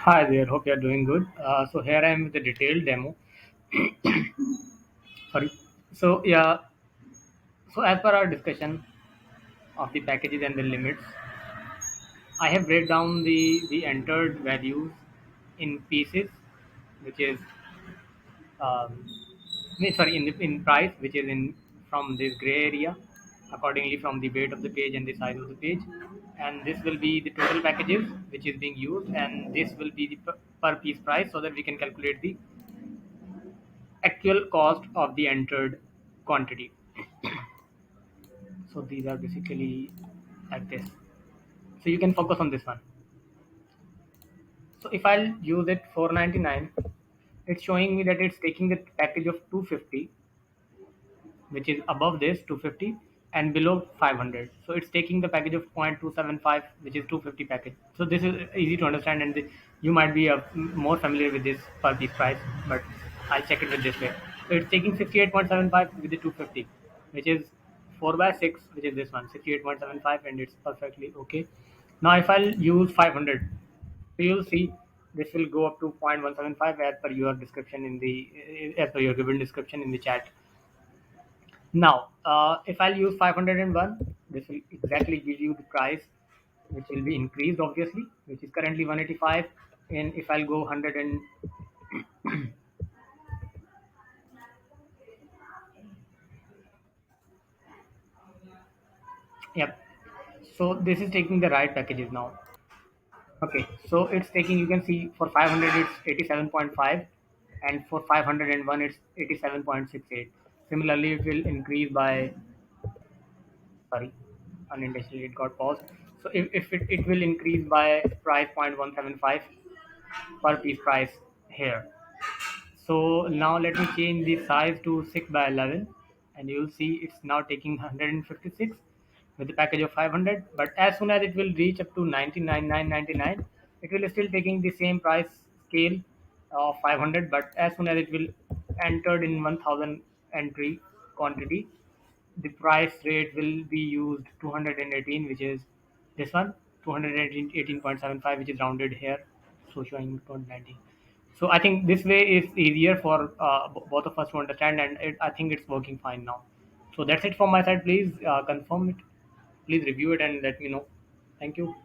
Hi there, hope you're doing good. So here I am with the detailed demo. Sorry. So yeah, so as per our discussion of the packages and the limits, I have break down the entered values in pieces, which is sorry in price, which is in from this gray area, accordingly from the weight of the page and the size of the page, and this will be the total packages which is being used, and this will be the per piece price, so that we can calculate the actual cost of the entered quantity. So these are basically like this. So you can focus on this one. So if I'll use it 499, it's showing me that it's taking the package of 250, which is above this 250 and below 500. So it's taking the package of 0.275, which is 250 package. So this is easy to understand, and you might be more familiar with this per piece price, but I'll check it with this way. So it's taking 68.75 with the 250, which is 4 by 6, which is this one, 68.75, and it's perfectly okay. Now if I'll use 500, so you'll see this will go up to 0.175 as per your description in the as per your given description in the chat. Now, if I'll use 501, this will exactly give you the price, which will be increased obviously, which is currently 185. And if I'll go 100 and yep, so this is taking the right packages now. Okay, so it's taking, you can see for 500 it's 87.5, and for 501 it's 87.68. Similarly, it will increase by, sorry, unintentionally it got paused. So if it will increase by price 0.175 per piece price here. So now let me change the size to 6 by 11, and you'll see it's now taking 156 with the package of 500. But as soon as it will reach up to 99,999, it will still taking the same price scale of 500. But as soon as it will entered in 1000 entry quantity, the price rate will be used 218, which is this one, 218.75, which is rounded here, so showing 219. So I think this way is easier for both of us to understand, and I think it's working fine now. So that's it from my side. Please confirm it, please review it and let me know. Thank you.